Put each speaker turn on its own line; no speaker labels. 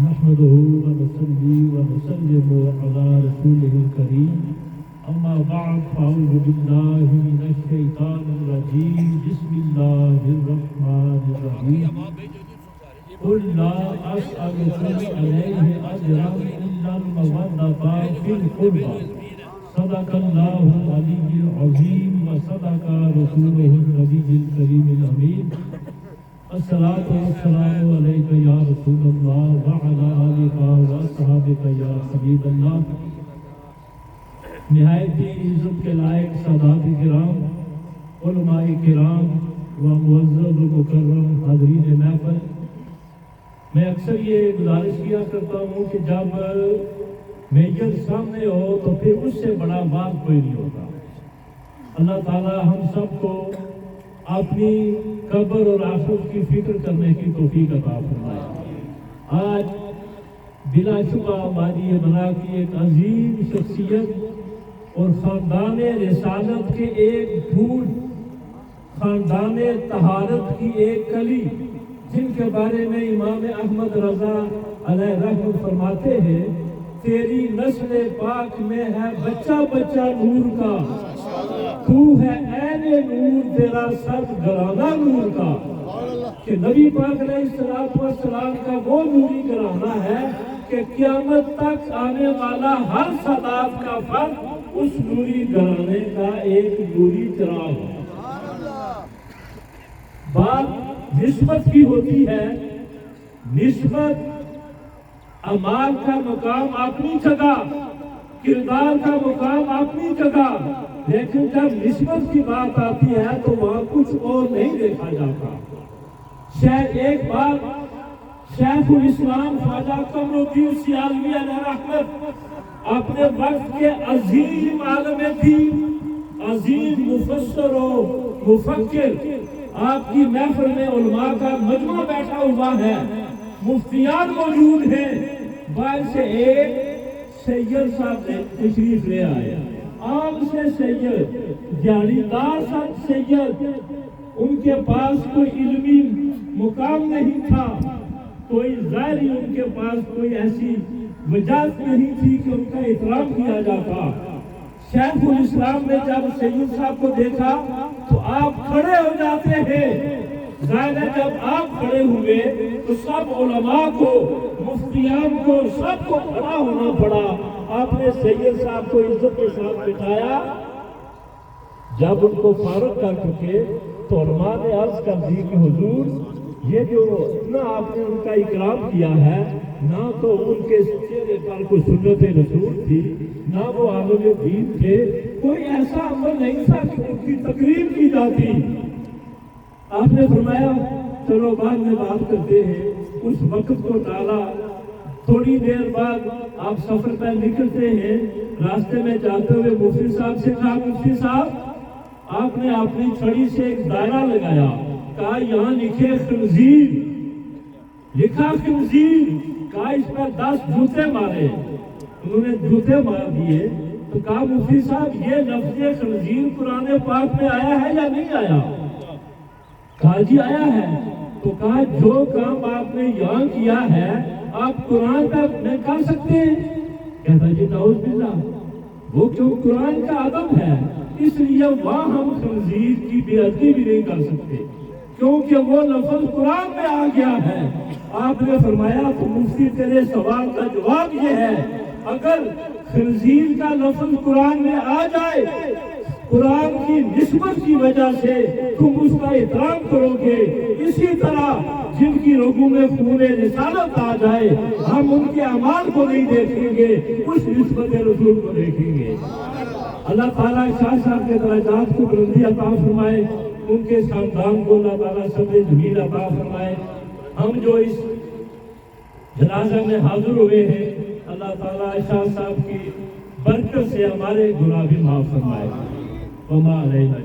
نحمده ونصلي ونسلم على رسوله الكريم أما بعد فأعوذ بالله من الشيطان الرجيم بسم الله الرحمن الرحيم قل لا أسألكم عليه أجرا إلا المودة في القربى صدق الله العلي العظيم وصدق رسوله النبي الكريم الأمين الصلاة والسلام عليك يا رسول الله وعلى آلك وأصحابك يا حبيب الله نہایت ہی عزت کے لائق سادات کرام علماء کرام و معزز و مکرم حاضرین محفل، میں اکثر یہ گزارش کیا کرتا ہوں کہ جب میجر سامنے ہو تو پھر اس سے بڑا بات کوئی نہیں ہوتا۔ اللہ تعالی ہم سب کو اپنی قبر اور آخرت کی فکر کرنے کی توفیق عطا فرمائے۔ آج بلا شبہ وادی بنا کی ایک عظیم شخصیت اور خاندان رسالت کے ایک پھول، خاندان طہارت کی ایک کلی، جن کے بارے میں امام احمد رضا علیہ رحمت فرماتے ہیں تیری نسل پاک میں ہے بچہ بچہ نور کا، تو ہے عین نور تیرا سب گھرانہ نور کا، کہ نبی پاک علیہ السلام کا وہ نوری گھرانہ ہے کہ قیامت تک آنے والا ہر سادات کا فرد اس نوری گھرانے کا ایک نوری چراغ ہے۔ بات نسبت کی ہوتی ہے، نسبت اعمال کا مقام اپنی جگہ، کردار کا مقام اپنی جگہ، لیکن جب نسبت کی بات آتی ہے تو وہاں کچھ اور نہیں دیکھا جاتا۔ ایک بات شیخ الاسلام خواجہ قمر الدین سیالوی علیہ رحمت اپنے وقت کے عظیم عالم دین، عظیم مفسر و مفکر، آپ کی محفل میں علماء کا مجمع بیٹھا ہوا ہے، مفتیان موجود ہیں، باہر سے ایک سید صاحب تشریف لے آئے، عام سے سید، جالیدار صاحب سید، ان کے پاس کوئی علمی مقام نہیں تھا، کوئی ظاہری ان کے پاس کوئی ایسی وجہ نہیں تھی کہ ان کا احترام کیا جاتا۔ شیخ الاسلام نے جب سید صاحب کو دیکھا تو آپ کھڑے ہو جاتے ہیں، ظاہر ہے جب آپ کھڑے ہوئے تو سب علماء کو، مفتیان کو، سب کو کھڑا ہونا پڑا۔ آپ نے سید صاحب کو عزت کے ساتھ بٹھایا، جب ان کو فارغ کر چکے تو علماء نے عرض کر دی کہ حضور یہ جو اتنا آپ نے ان کا اکرام کیا ہے، نہ تو ان کے چہرے پر کوئی سنت رسول تھی، نہ وہ عالم دین تھے، کوئی ایسا عمل نہیں تھا کہ ان کی تقریب کی جاتی۔ آپ نے فرمایا چلو بعد میں بات کرتے ہیں، اس وقت کو ٹالا۔ تھوڑی دیر بعد آپ سفر پہ نکلتے ہیں، راستے میں جاتے ہوئے مفتی صاحب سے کہا مفتی صاحب، آپ نے اپنی چھڑی سے ایک دائرہ لگایا، کہا یہاں لکھے خنزیر، لکھا خنزیر، کہا اس پر 10 جوتے مارے، انہوں نے جوتے مار دیے، تو کہا مفتی صاحب یہ لفظ خنزیر قرآن پاک میں آیا ہے یا نہیں آیا؟ کہا جی آیا ہے۔ تو کہا جو کام آپ نے یہاں کیا ہے آپ قرآن کا میں کر سکتے ہیں؟ کہتا جی نعوذ باللہ، وہ کیوں قرآن کا ادب ہے، اس لیے وہاں ہم خنزیر کی بے ادبی بھی نہیں کر سکتے، کیونکہ وہ لفظ قرآن میں آ گیا ہے۔ آپ نے فرمایا تو مفتی تیرے سوال کا جواب یہ ہے، اگر خنزیر کا لفظ قرآن میں آ جائے، قرآن کی نسبت کی وجہ سے تم اس کا احترام کرو گے، اسی طرح جن کی رگوں میں خون رسالت آ جائے ہم ان کے اعمال کو نہیں دیکھیں گے، اس نسبت رسول کو دیکھیں گے۔ اللہ تعالیٰ شاہ صاحب کے درجات کو بلندی عطا فرمائے، ان کے خاندان کو اللہ تعالیٰ صبر جمیل عطا فرمائے۔ ہم جو اس جنازہ میں حاضر ہوئے ہیں، اللہ تعالیٰ شاہ صاحب کی برکت سے ہمارے گناہ بھی معاف فرمائے۔ وما علینا